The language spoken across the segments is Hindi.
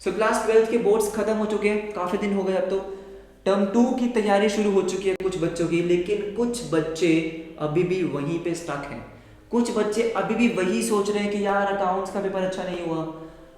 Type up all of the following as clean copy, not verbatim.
सो क्लास 12 के बोर्ड्स खत्म हो चुके हैं, काफ़ी दिन हो गए अब तो। टर्म 2 की तैयारी शुरू हो चुकी है कुछ बच्चों की, लेकिन कुछ बच्चे अभी भी वहीं पे स्टक हैं। कुछ बच्चे अभी भी वही सोच रहे हैं कि यार अकाउंट्स का पेपर अच्छा नहीं हुआ,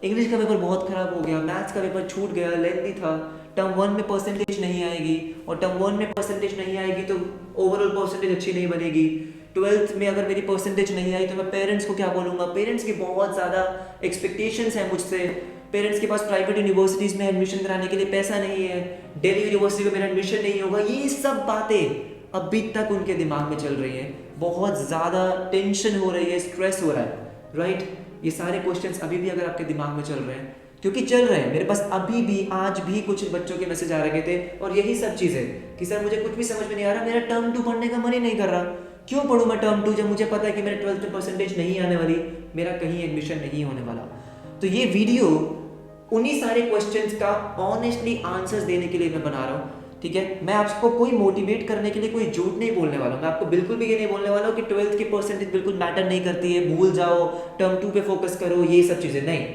इंग्लिश का पेपर बहुत खराब हो गया, मैथ्स का पेपर छूट गया, लेंथी था, टर्म 1 में परसेंटेज नहीं आएगी, और टर्म 1 में परसेंटेज नहीं आएगी तो ओवरऑल परसेंटेज अच्छी नहीं बनेगी। 12th में अगर मेरी परसेंटेज नहीं आई तो मैं पेरेंट्स को क्या बोलूँगा। पेरेंट्स की बहुत ज़्यादा एक्सपेक्टेशंस हैं मुझसे। पेरेंट्स के पास प्राइवेट यूनिवर्सिटीज़ में एडमिशन कराने के लिए पैसा नहीं है, दिल्ली यूनिवर्सिटी में मेरा एडमिशन नहीं होगा। ये सब बातें अभी तक उनके दिमाग में चल रही हैं। बहुत ज़्यादा टेंशन हो रही है, स्ट्रेस हो रहा है, राइट। ये सारे क्वेश्चंस अभी भी अगर आपके दिमाग में चल रहे हैं, क्योंकि चल रहे हैं, मेरे पास अभी भी आज भी कुछ बच्चों के मैसेज आ रहे थे और यही सब चीज़ें कि सर मुझे कुछ भी समझ में नहीं आ रहा, मेरा टर्म 2 पढ़ने का मन ही नहीं कर रहा। क्यों पढ़ूँ मैं टर्म 2 जब मुझे पता है कि मेरे 12th में परसेंटेज नहीं आने वाली, मेरा कहीं एडमिशन नहीं होने वाला। तो ये वीडियो उन्हीं सारे क्वेश्चंस का ऑनेस्टली आंसर्स देने के लिए मैं बना रहा हूँ, ठीक है। मैं आपको कोई मोटिवेट करने के लिए कोई झूठ नहीं बोलने वाला हूँ। मैं आपको बिल्कुल भी ये नहीं बोलने वाला हूँ कि 12th की परसेंटेज बिल्कुल मैटर नहीं करती है, भूल जाओ, टर्म 2 पे फोकस करो, ये सब चीज़ें नहीं।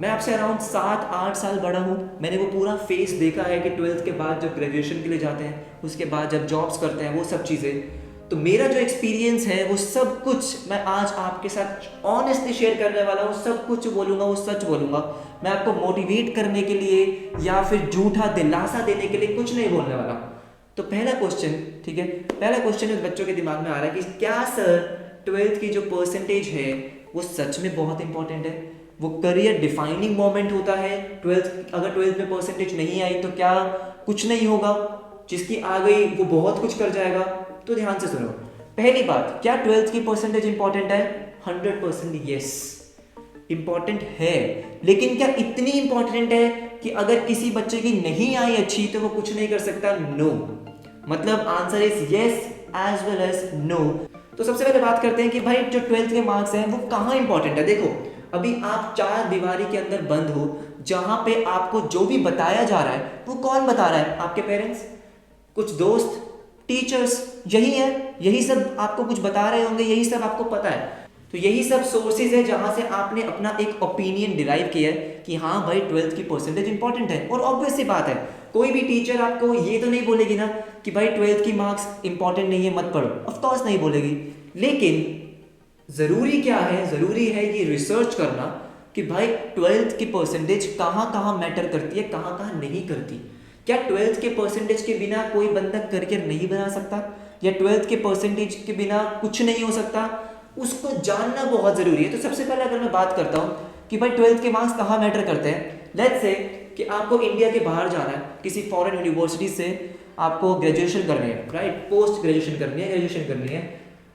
मैं आपसे अराउंड 7-8 साल बड़ा हूँ। मैंने वो पूरा फेस देखा है कि 12th के बाद जब ग्रेजुएशन के लिए जाते हैं, उसके बाद जब जॉब्स करते हैं, वो सब चीज़ें। तो मेरा जो एक्सपीरियंस है वो सब कुछ मैं आज आपके साथ ऑनेस्टली शेयर करने वाला हूँ। सब कुछ बोलूँगा वो सच बोलूँगा। मैं आपको मोटिवेट करने के लिए या फिर झूठा दिलासा देने के लिए कुछ नहीं बोलने वाला। तो पहला क्वेश्चन, ठीक है, पहला क्वेश्चन उस बच्चों के दिमाग में आ रहा है कि क्या सर 12th की जो परसेंटेज है वो सच में बहुत इंपॉर्टेंट है, वो करियर डिफाइनिंग मोमेंट होता है। 12th अगर 12th में परसेंटेज नहीं आई तो क्या कुछ नहीं होगा, जिसकी आ गई वो बहुत कुछ कर जाएगा। तो ध्यान से सुनो। पहली बात, क्या 12th की परसेंटेज इंपॉर्टेंट है? 100% यस, इंपॉर्टेंट है। लेकिन क्या इतनी इंपॉर्टेंट है कि अगर किसी बच्चे की नहीं आई अच्छी तो वो कुछ नहीं कर सकता? नो। मतलब answer is yes as well as no. तो सबसे पहले बात करते हैं कि भाई जो 12th के मार्क्स हैं वो कहाँ इंपॉर्टेंट है। देखो, अभी आप 4 दीवारी के अंदर बंद हो, जहां पे आपको जो भी बताया जा रहा है वो कौन बता रहा है? आपके पेरेंट्स, कुछ दोस्त, टीचर्स, यही है। यही सब आपको कुछ बता रहे होंगे, यही सब आपको पता है। तो यही सब सोर्सेज है जहां से आपने अपना एक ओपिनियन डिराइव किया है कि हाँ भाई 12th की परसेंटेज इंपॉर्टेंट है। और ऑब्वियस सी बात है, कोई भी टीचर आपको ये तो नहीं बोलेगी ना कि भाई 12th की मार्क्स इंपॉर्टेंट नहीं है, मत पढ़ो। ऑफ कोर्स नहीं बोलेगी। लेकिन ज़रूरी क्या है? ज़रूरी है ये रिसर्च करना कि भाई 12th की परसेंटेज कहाँ कहाँ मैटर करती है, कहाँ कहाँ नहीं करती। क्या 12th के परसेंटेज के बिना कोई बंदा करियर नहीं बना सकता, या 12th के परसेंटेज के बिना कुछ नहीं हो सकता? उसको जानना बहुत ज़रूरी है। तो सबसे पहले अगर मैं बात करता हूँ कि भाई 12th के मार्क्स कहाँ मैटर करते हैं, लेट्स से कि आपको इंडिया के बाहर जाना है, किसी फॉरेन यूनिवर्सिटी से आपको ग्रेजुएशन करनी है, राइट, पोस्ट ग्रेजुएशन करनी है, ग्रेजुएशन करनी है।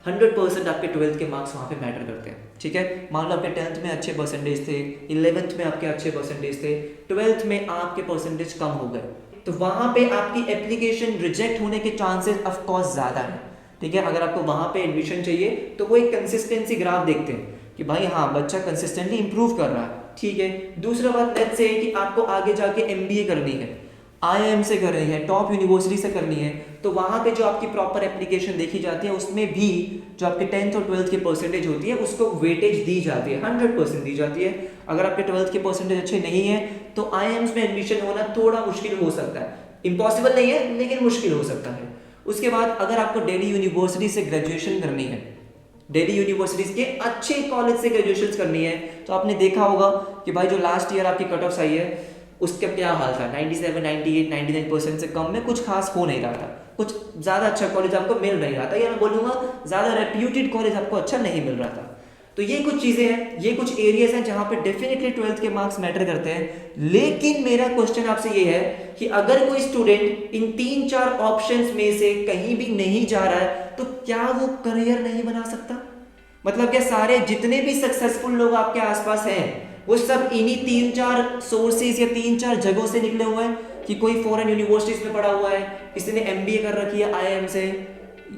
100% आपके 12th के मार्क्स वहाँ पे मैटर करते हैं, ठीक है। मान लो आपके 10th में अच्छे परसेंटेज थे, 11th में आपके अच्छे परसेंटेज थे, 12th में आपके परसेंटेज कम हो गए, तो वहाँ पे आपकी एप्लीकेशन रिजेक्ट होने के चांसेस ऑफ कोर्स ज़्यादा है, ठीक है। अगर आपको वहाँ पे एडमिशन चाहिए तो वो एक कंसिस्टेंसी ग्राफ देखते हैं कि भाई हाँ बच्चा कंसिस्टेंटली इंप्रूव कर रहा है, ठीक है। दूसरा बात, लेट्स से कि आपको आगे जाके एमबीए करनी है, आईआईएम से करनी है, टॉप यूनिवर्सिटी से करनी है, तो वहाँ पे जो आपकी प्रॉपर एप्लीकेशन देखी जाती है उसमें भी जो आपके 10th और 12th की परसेंटेज होती है उसको वेटेज दी जाती है, 100% दी जाती है। अगर आपके 12th के परसेंटेज अच्छे नहीं है तो आईआईएम्स में एडमिशन होना थोड़ा मुश्किल हो सकता है, इम्पॉसिबल नहीं है लेकिन मुश्किल हो सकता है। उसके बाद अगर आपको दिल्ली यूनिवर्सिटी से ग्रेजुएशन करनी है, दिल्ली यूनिवर्सिटीज के अच्छे कॉलेज से ग्रेजुएशन करनी है, तो आपने देखा होगा कि भाई जो लास्ट ईयर आपकी कट ऑफ आई है उसका क्या हाल था, 97, 98, 99% से कम में कुछ खास हो नहीं रहा था, कुछ ज़्यादा अच्छा कॉलेज आपको मिल नहीं रहा था, या मैं बोलूँगा ज़्यादा रेप्यूटेड कॉलेज आपको अच्छा नहीं मिल रहा था। तो ये कुछ चीज़ें हैं, ये कुछ एरियाज हैं जहाँ पे डेफिनेटली 12th के मार्क्स मैटर करते हैं। लेकिन मेरा क्वेश्चन आपसे ये है कि अगर कोई स्टूडेंट इन 3-4 ऑप्शंस में से कहीं भी नहीं जा रहा है तो क्या वो करियर नहीं बना सकता? मतलब क्या सारे जितने भी सक्सेसफुल लोग आपके आसपास हैं वो सब इन्हीं 3-4 सोर्सेज या 3-4 जगहों से निकले हुए हैं? कि कोई फॉरेन यूनिवर्सिटीज में पढ़ा हुआ है, किसी ने एमबीए कर रखी है आईआईएम से,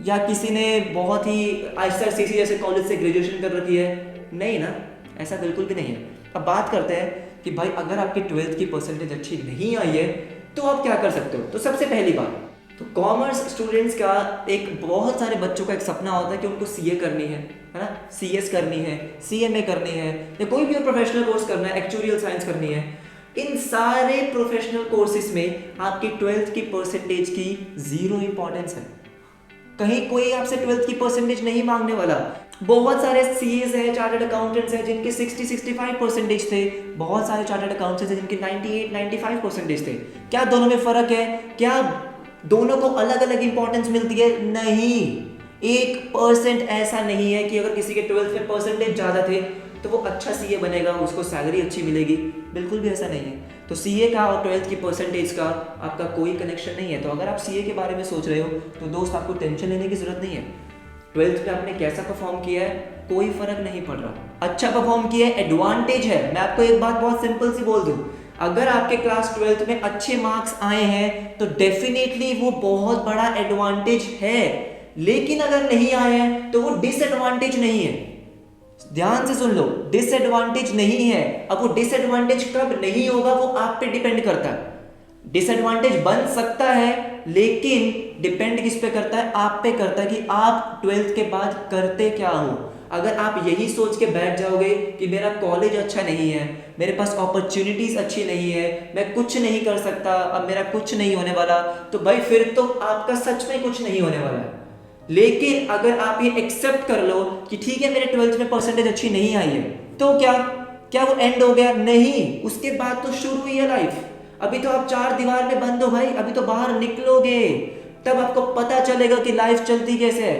या किसी ने बहुत ही आईआरसीटीसी जैसे कॉलेज से ग्रेजुएशन कर रखी है? नहीं ना, ऐसा बिल्कुल भी नहीं है। अब बात करते हैं कि भाई अगर आपकी 12th की परसेंटेज अच्छी नहीं आई है तो आप क्या कर सकते हो। तो सबसे पहली बात, तो कॉमर्स स्टूडेंट्स का एक, बहुत सारे बच्चों का एक सपना होता है कि उनको सीए करनी है ना, सीएस करनी है, सीएमए करनी है, या कोई भी और प्रोफेशनल कोर्स करना है, एक्चुरियल साइंस करनी है। इन सारे प्रोफेशनल कोर्सेज में आपकी 12th की परसेंटेज की जीरो इंपॉर्टेंस है। कहीं कोई आपसे 12th की परसेंटेज नहीं मांगने वाला। बहुत सारे सीएस हैं, चार्टर्ड अकाउंटेंट्स हैं जिनके 60-65 परसेंटेज थे। बहुत सारे चार्टर्ड अकाउंटेंट्स हैं जिनके 98-95 परसेंटेज थे। क्या दोनों में फर्क है? क्या दोनों को अलग अलग इंपॉर्टेंस मिलती है? नहीं। 1% ऐसा नहीं है कि अगर किसी के 12th में परसेंटेज ज़्यादा थे तो वो अच्छा सीए बनेगा, उसको सैलरी अच्छी मिलेगी। बिल्कुल भी ऐसा नहीं है। तो सीए का और 12th की परसेंटेज का आपका कोई कनेक्शन नहीं है। तो अगर आप सीए के बारे में सोच रहे हो तो दोस्त आपको टेंशन लेने की जरूरत नहीं है। 12th में आपने कैसा परफॉर्म किया है कोई फर्क नहीं पड़ रहा। अच्छा परफॉर्म किया है एडवांटेज है। मैं आपको एक बात बहुत सिंपल सी बोल दूं, अगर आपके क्लास 12th में अच्छे मार्क्स आए हैं तो डेफिनेटली वो बहुत बड़ा एडवांटेज है। लेकिन अगर नहीं आए हैं तो वो डिसएडवांटेज नहीं है। ध्यान से सुन लो, डिसएडवांटेज नहीं है। अब वो डिसएडवांटेज कब नहीं होगा वो आप पे डिपेंड करता है। डिसएडवांटेज बन सकता है लेकिन डिपेंड किस पे करता है? आप पे करता है कि आप 12th के बाद करते क्या हो। अगर आप यही सोच के बैठ जाओगे कि मेरा कॉलेज अच्छा नहीं है, मेरे पास अपॉर्चुनिटीज अच्छी नहीं है, मैं कुछ नहीं कर सकता, अब मेरा कुछ नहीं होने वाला, तो भाई फिर तो आपका सच में कुछ नहीं होने वाला है। लेकिन अगर आप ये एक्सेप्ट कर लो कि ठीक है मेरे 12th में परसेंटेज अच्छी नहीं आई है, तो क्या वो एंड हो गया? नहीं, उसके बाद तो शुरू हुई है लाइफ। अभी तो आप 4 दीवार में बंद हो भाई, अभी तो बाहर निकलोगे तब आपको पता चलेगा कि लाइफ चलती कैसे है।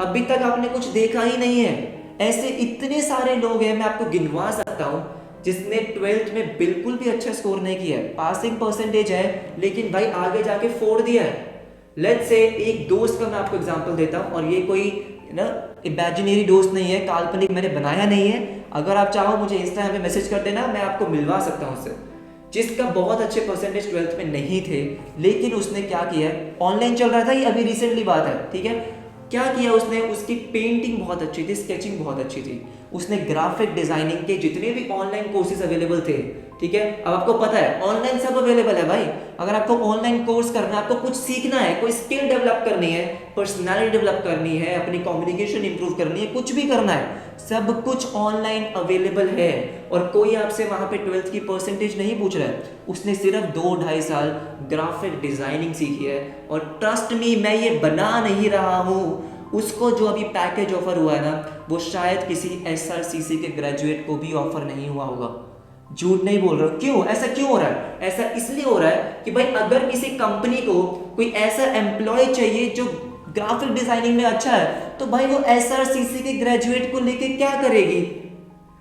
अभी तक आपने कुछ देखा ही नहीं है। ऐसे इतने सारे लोग हैं, मैं आपको गिनवा सकता हूं जिसने 12th में बिल्कुल भी अच्छा स्कोर नहीं किया है, पासिंग परसेंटेज है लेकिन भाई आगे जाके फोड़ दिया है। लेट्स से एक दोस्त का मैं आपको एग्जांपल देता हूं, और ये कोई ना इमेजिनरी दोस्त नहीं है, काल्पनिक मैंने बनाया नहीं है। अगर आप चाहो मुझे इंस्टा पे मैसेज कर देना, मैं आपको मिलवा सकता हूं उससे, जिसका बहुत अच्छे परसेंटेज 12th में नहीं थे। लेकिन उसने क्या किया, ऑनलाइन चल रहा था ये, अभी रिसेंटली बात है, ठीक है। क्या किया उसने, उसकी पेंटिंग बहुत अच्छी थी, स्केचिंग बहुत अच्छी थी। उसने ग्राफिक डिजाइनिंग के जितने भी ऑनलाइन कोर्सेज अवेलेबल थे, ठीक है, अब आपको पता है ऑनलाइन सब अवेलेबल है भाई। अगर आपको ऑनलाइन कोर्स करना है, आपको कुछ सीखना है, कोई स्किल डेवलप करनी है, पर्सनालिटी डेवलप करनी है, अपनी कम्युनिकेशन इंप्रूव करनी है, कुछ भी करना है, सब कुछ ऑनलाइन अवेलेबल है। और कोई आपसे वहां पे 12th की परसेंटेज नहीं पूछ रहा है। उसने सिर्फ 2-2.5 साल ग्राफिक डिजाइनिंग सीखी है, और ट्रस्ट मी मैं ये बना नहीं रहा हूं, उसको जो अभी पैकेज ऑफर हुआ है ना, वो शायद किसी SRCC के ग्रेजुएट को भी ऑफर नहीं हुआ होगा। झूठ नहीं बोल रहा हूं। क्यों ऐसा क्यों हो रहा है? ऐसा इसलिए हो रहा है कि भाई अगर किसी कंपनी को कोई ऐसा एम्प्लॉय चाहिए जो ग्राफिक डिजाइनिंग में अच्छा है, तो भाई वो SRCC के ग्रेजुएट को लेके क्या करेगी?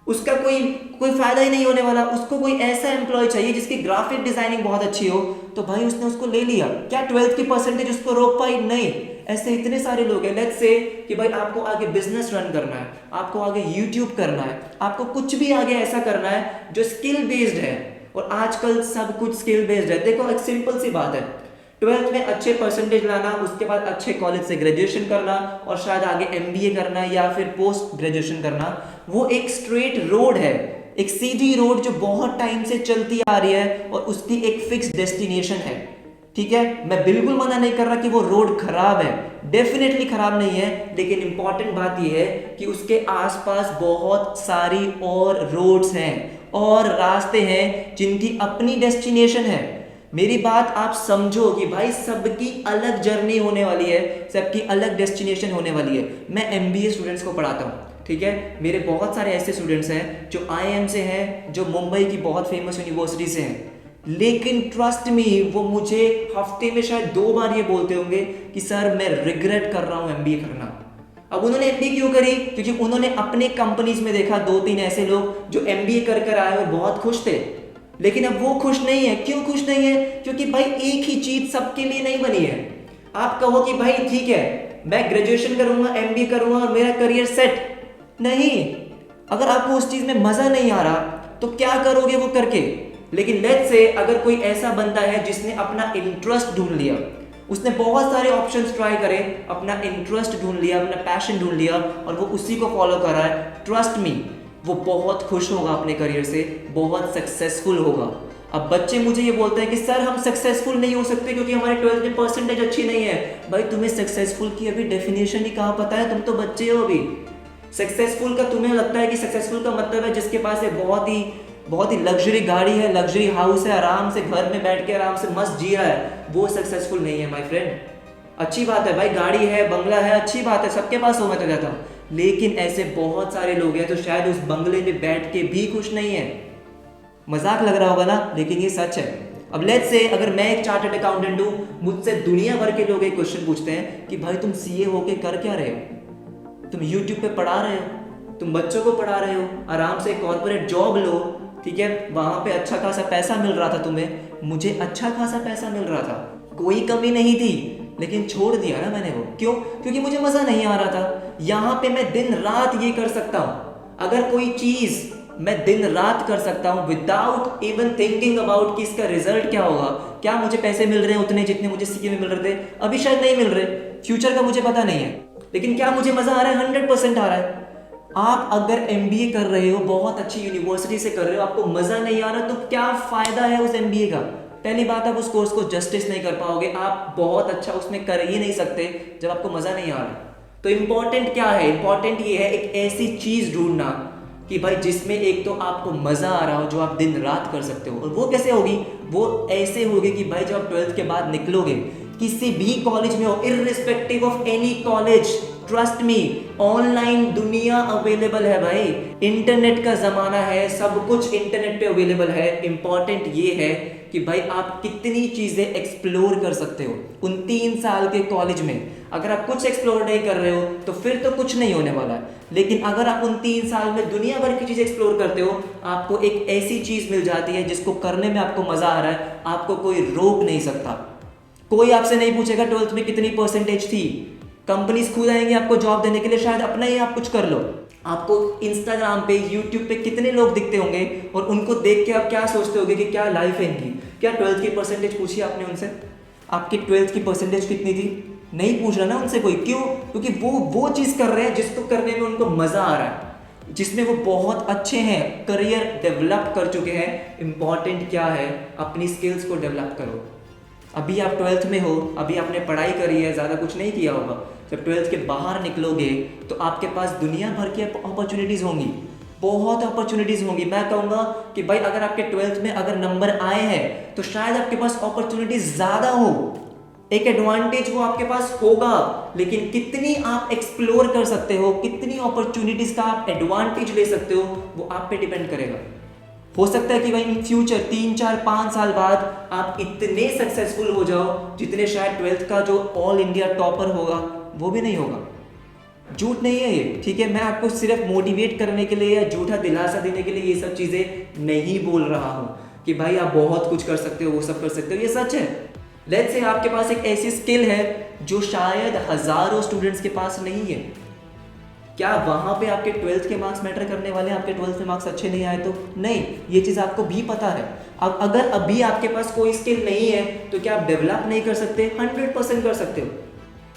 उसका कोई फायदा ही नहीं होने वाला। उसको कोई ऐसा एम्प्लॉय चाहिए जिसकी ग्राफिक डिजाइनिंग बहुत अच्छी हो, तो भाई उसने उसको ले लिया। क्या 12th की परसेंटेज उसको रोक पाई? नहीं। ऐसे इतने सारे लोग हैं। लेट्स से कि भाई आपको आगे बिजनेस रन करना है, आपको आगे यूट्यूब करना है, आपको कुछ भी आगे ऐसा करना है जो स्किल बेस्ड है, और आजकल सब कुछ स्किल बेस्ड है। देखो एक सिंपल सी बात है, 12th में अच्छे परसेंटेज लाना, उसके बाद अच्छे कॉलेज से ग्रेजुएशन करना, और शायद आगे MBA करना या फिर पोस्ट ग्रेजुएशन करना, वो एक स्ट्रेट रोड है, एक सीधी रोड जो बहुत टाइम से चलती आ रही है, और उसकी एक फिक्स डेस्टिनेशन है। ठीक है, मैं बिल्कुल मना नहीं कर रहा कि वो रोड खराब है, डेफिनेटली खराब नहीं है, लेकिन इंपॉर्टेंट बात यह है कि उसके आसपास बहुत सारी और रोड्स हैं और रास्ते हैं जिनकी अपनी डेस्टिनेशन है। मेरी बात आप समझो कि भाई सबकी अलग जर्नी होने वाली है, सबकी अलग डेस्टिनेशन होने वाली है। मैं MBA स्टूडेंट्स को पढ़ाता हूँ, ठीक है। मेरे बहुत सारे ऐसे स्टूडेंट्स हैं जो IIM से हैं, जो मुंबई की बहुत फेमस यूनिवर्सिटी से हैं, लेकिन ट्रस्ट मी वो मुझे हफ्ते में शायद 2 बार ये बोलते होंगे कि सर मैं रिग्रेट कर रहा हूँ MBA करना। अब उन्होंने MBA क्यों करी? क्योंकि उन्होंने अपने कंपनीज में देखा 2-3 ऐसे लोग जो MBA कर आए और बहुत खुश थे, लेकिन अब वो खुश नहीं है। क्यों खुश नहीं है? क्योंकि भाई एक ही चीज सबके लिए नहीं बनी है। आप कहो कि भाई ठीक है मैं ग्रेजुएशन करूंगा, MBA करूंगा और मेरा करियर सेट, नहीं। अगर आपको उस चीज में मजा नहीं आ रहा तो क्या करोगे वो करके? लेकिन लेट्स से अगर कोई ऐसा बंदा है जिसने अपना इंटरेस्ट ढूंढ लिया, उसने बहुत सारे ऑप्शंस ट्राई करे, अपना इंटरेस्ट ढूंढ लिया, अपना पैशन ढूंढ लिया, और वो उसी को फॉलो कर रहा है, ट्रस्ट मी वो बहुत खुश होगा अपने करियर से, बहुत सक्सेसफुल होगा। अब बच्चे मुझे ये बोलते हैं कि सर हम सक्सेसफुल नहीं हो सकते क्योंकि हमारे 12th में परसेंटेज अच्छी नहीं है। भाई तुम्हें सक्सेसफुल की अभी डेफिनेशन ही कहाँ पता है? तुम तो बच्चे हो अभी। सक्सेसफुल का तुम्हें लगता है कि सक्सेसफुल का मतलब है जिसके पास एक बहुत ही बहुत ही लग्जरी गाड़ी है, लग्जरी हाउस है, आराम से घर में बैठ के आराम से मस्त जी रहा है, वो सक्सेसफुल नहीं है माय फ्रेंड। अच्छी बात है भाई, गाड़ी है, बंगला है, अच्छी बात है, सबके पास हो, मैं तो कहता हूँ, लेकिन ऐसे बहुत सारे लोग हैं तो शायद उस बंगले में बैठ के भी खुश नहीं है। मजाक लग रहा होगा ना, लेकिन ये सच है। अब लेट्स से अगर मैं एक चार्टर्ड अकाउंटेंट हूँ, मुझसे दुनिया भर के लोग एक क्वेश्चन पूछते हैं कि भाई तुम सीए होके कर क्या रहे हो, तुम यूट्यूब पे पढ़ा रहे हो, तुम बच्चों को पढ़ा रहे हो, आराम से कॉर्पोरेट जॉब लो, ठीक है, वहां पे अच्छा खासा पैसा मिल रहा था तुम्हें, मुझे अच्छा खासा पैसा मिल रहा था, कोई कमी नहीं थी, लेकिन छोड़ दिया ना मैंने वो। क्यों? क्योंकि मुझे मजा नहीं आ रहा था। यहाँ पे मैं दिन रात ये कर सकता हूँ, अगर कोई चीज मैं दिन रात कर सकता हूँ विदाउट इवन थिंकिंग अबाउट कि इसका रिजल्ट क्या होगा, क्या मुझे पैसे मिल रहे हैं उतने जितने मुझे सीए में मिल रहे थे, अभी शायद नहीं मिल रहे, फ्यूचर का मुझे पता नहीं है, लेकिन क्या मुझे मजा आ रहा है? 100% आ रहा है। आप अगर एमबीए कर रहे हो, बहुत अच्छी यूनिवर्सिटी से कर रहे हो, आपको मजा नहीं आ रहा, तो क्या फायदा है उस एमबीए का? पहली बात, आप उस कोर्स को जस्टिस नहीं कर पाओगे, आप बहुत अच्छा उसमें कर ही नहीं सकते जब आपको मजा नहीं आ रहा। तो इंपॉर्टेंट क्या है? इंपॉर्टेंट ये है एक ऐसी चीज ढूंढना कि भाई जिसमें एक तो आपको मजा आ रहा हो, जो आप दिन रात कर सकते हो। और वो कैसे होगी? वो ऐसे होगी कि भाई जब आप 12th के बाद निकलोगे, किसी भी कॉलेज में हो, irrespective of any college, trust me, online दुनिया अवेलेबल है भाई, इंटरनेट का जमाना है, सब कुछ इंटरनेट पे अवेलेबल है। इंपॉर्टेंट ये है कि भाई आप कितनी चीजें एक्सप्लोर कर सकते हो उन 3 साल के कॉलेज में। अगर आप कुछ एक्सप्लोर नहीं कर रहे हो तो फिर तो कुछ नहीं होने वाला है, लेकिन अगर आप उन 3 साल में दुनिया भर की चीज एक्सप्लोर करते हो, आपको एक ऐसी चीज मिल जाती है जिसको करने में आपको मजा आ रहा है, आपको कोई रोक नहीं सकता। कोई आपसे नहीं पूछेगा 12th में कितनी परसेंटेज थी, कंपनीज खुद आएंगे आपको जॉब देने के लिए, शायद अपना ही आप कुछ कर लो। आपको इंस्टाग्राम पे, यूट्यूब पे कितने लोग दिखते होंगे और उनको देख के आप क्या सोचते होंगे कि क्या लाइफ है इनकी। क्या 12th की परसेंटेज पूछी आपने उनसे? आपकी 12th की परसेंटेज कितनी थी? नहीं पूछ रहा ना उनसे कोई। क्यों? क्योंकि वो चीज कर रहे हैं जिसको करने में उनको मजा आ रहा है, जिसमें वो बहुत अच्छे हैं, करियर डेवलप कर चुके हैं। इंपॉर्टेंट क्या है? अपनी स्किल्स को डेवलप करो। अभी आप 12th में हो, अभी आपने पढ़ाई करी है, ज़्यादा कुछ नहीं किया होगा। जब 12th के बाहर निकलोगे तो आपके पास दुनिया भर की अपॉर्चुनिटीज़ होंगी, बहुत अपॉर्चुनिटीज़ होंगी। मैं कहूँगा कि भाई अगर आपके 12th में अगर नंबर आए हैं तो शायद आपके पास अपॉर्चुनिटीज़ ज़्यादा हो, एक एडवांटेज वो आपके पास होगा, लेकिन कितनी आप एक्सप्लोर कर सकते हो, कितनी अपॉर्चुनिटीज़ का आप एडवांटेज ले सकते हो, वो आप पे डिपेंड करेगा। हो सकता है कि भाई इन फ्यूचर 3, 4, 5 साल बाद आप इतने सक्सेसफुल हो जाओ जितने शायद 12th का जो ऑल इंडिया टॉपर होगा वो भी नहीं होगा। झूठ नहीं है ये, ठीक है? मैं आपको सिर्फ मोटिवेट करने के लिए या झूठा दिलासा देने के लिए ये सब चीज़ें नहीं बोल रहा हूँ कि भाई आप बहुत कुछ कर सकते हो, वो सब कर सकते हो, ये सच है। लेट्स से आपके पास एक ऐसी स्किल है जो शायद हजारों स्टूडेंट्स के पास नहीं है। क्या वहां पे आपके 12th के मार्क्स मैटर करने वाले हैं? आपके 12th के मार्क्स अच्छे नहीं आए तो नहीं, ये चीज़ आपको भी पता है। अब अगर अभी आपके पास कोई स्किल नहीं है तो क्या आप डेवलप नहीं कर सकते? 100% कर सकते हो।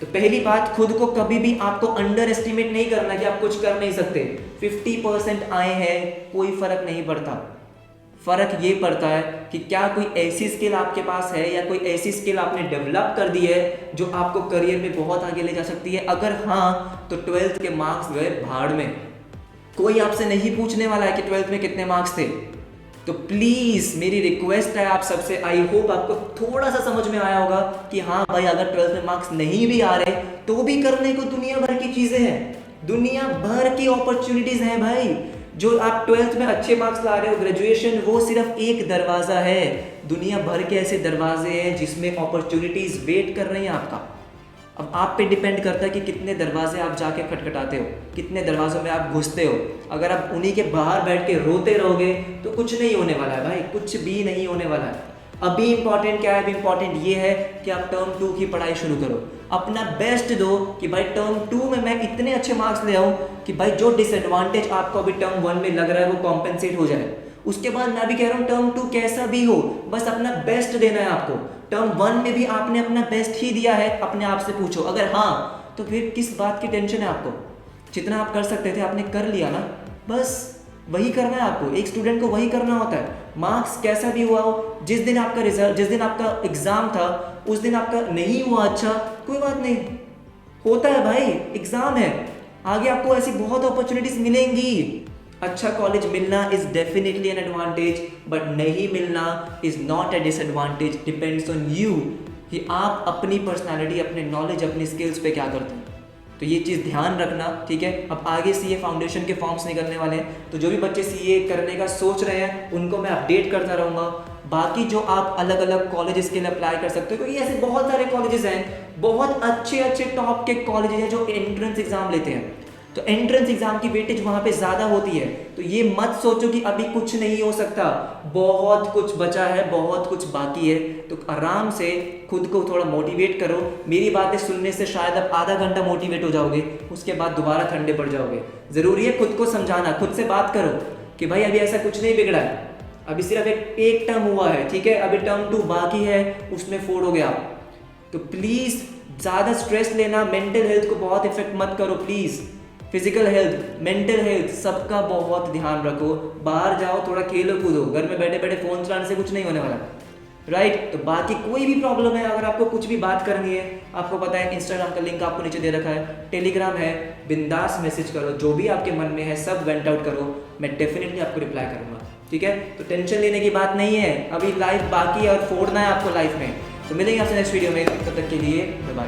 तो पहली बात, खुद को कभी भी आपको अंडर एस्टिमेट नहीं करना कि आप कुछ कर नहीं सकते। 50% आए हैं, कोई फर्क नहीं पड़ता। फर्क ये पड़ता है कि क्या कोई ऐसी स्किल आपके पास है या कोई ऐसी स्किल आपने डेवलप कर दी है जो आपको करियर में बहुत आगे ले जा सकती है। अगर हाँ, तो 12th के मार्क्स गए भाड़ में। कोई आपसे नहीं पूछने वाला है कि 12th में कितने मार्क्स थे। तो प्लीज मेरी रिक्वेस्ट है आप सबसे, आई होप आपको थोड़ा सा समझ में आया होगा कि हाँ भाई अगर 12th में मार्क्स नहीं भी आ रहे तो भी करने को दुनिया भर की चीजें हैं, दुनिया भर की अपॉर्चुनिटीज हैं भाई। जो आप 12th में अच्छे मार्क्स ला रहे हो, ग्रेजुएशन वो सिर्फ एक दरवाजा है, दुनिया भर के ऐसे दरवाजे हैं जिसमें अपॉर्चुनिटीज वेट कर रही हैं आपका। अब आप पे डिपेंड करता है कि कितने दरवाजे आप जाके खटखटाते हो, कितने दरवाजों में आप घुसते हो। अगर आप उन्हीं के बाहर बैठ के रोते रहोगे तो कुछ नहीं होने वाला है भाई, कुछ भी नहीं होने वाला है। अभी इंपॉर्टेंट क्या है? अभी इंपॉर्टेंट ये है कि आप टर्म 2 की पढ़ाई शुरू करो, अपना बेस्ट दो कि भाई टर्म 2 में मैं इतने अच्छे मार्क्स ले आऊं कि भाई जो डिसएडवांटेज आपको अभी टर्म 1 में लग रहा है वो कॉम्पेंसेट हो जाए। उसके बाद मैं भी कह रहा हूँ टर्म 2 कैसा भी हो, बस अपना बेस्ट देना है आपको। टर्म 1 में भी आपने अपना बेस्ट ही दिया है, अपने आप से पूछो। अगर हाँ तो फिर किस बात की टेंशन है आपको? जितना आप कर सकते थे आपने कर लिया ना, बस वही करना है आपको। एक स्टूडेंट को वही करना होता है, मार्क्स कैसा भी हुआ हो। जिस दिन आपका रिजल्ट, जिस दिन आपका एग्जाम था उस दिन आपका नहीं हुआ अच्छा, कोई बात नहीं, होता है भाई, एग्जाम है, आगे आपको ऐसी बहुत अपॉर्चुनिटीज मिलेंगी। अच्छा कॉलेज मिलना is definitely an advantage, but नहीं मिलना is not a disadvantage. Depends on you कि आप अपनी पर्सनालिटी, अपने नॉलेज, अपनी स्किल्स पे क्या करते हैं। तो ये चीज़ ध्यान रखना, ठीक है। अब आगे सीए फाउंडेशन के फॉर्म्स निकलने वाले हैं, तो जो भी बच्चे सीए करने का सोच रहे हैं उनको मैं अपडेट करता रहूँगा। बाकी जो आप अलग अलग कॉलेजेस के लिए अप्लाई कर सकते हो, क्योंकि ऐसे बहुत सारे कॉलेजेस हैं, बहुत अच्छे अच्छे टॉप के कॉलेजेस हैं जो एंट्रेंस एग्जाम लेते हैं। तो एंट्रेंस एग्जाम की वेटेज वहाँ पे ज़्यादा होती है। तो ये मत सोचो कि अभी कुछ नहीं हो सकता, बहुत कुछ बचा है, बहुत कुछ बाकी है। तो आराम से खुद को थोड़ा मोटिवेट करो। मेरी बातें सुनने से शायद आप आधा घंटा मोटिवेट हो जाओगे, उसके बाद दोबारा ठंडे पड़ जाओगे। ज़रूरी है खुद को समझाना, खुद से बात करो कि भाई अभी ऐसा कुछ नहीं बिगड़ा है, अभी सिर्फ एक टर्म हुआ है, ठीक है, अभी टर्म 2 बाकी है, उसमें फोड़ोगे आप। तो प्लीज़ ज़्यादा स्ट्रेस लेना, मेंटल हेल्थ को बहुत इफेक्ट मत करो please. Physical health, mental health, सबका बहुत ध्यान रखो। बाहर जाओ, थोड़ा खेलो कूदो, घर में बैठे बैठे फ़ोन चलाने से कुछ नहीं होने वाला, राइट। तो बाकी कोई भी प्रॉब्लम है, अगर आपको कुछ भी बात करनी है, आपको पता है इंस्टाग्राम का लिंक आपको नीचे दे रखा है, टेलीग्राम है, बिंदास मैसेज करो, जो भी आपके मन में है सब वेंट आउट करो, मैं डेफिनेटली आपको रिप्लाई करूँगा, ठीक है। तो टेंशन लेने की बात नहीं है, अभी लाइफ बाकी है और फोड़ना है आपको लाइफ में। तो मिलेंगे आपसे नेक्स्ट वीडियो में, तब तक के लिए बाय बाय।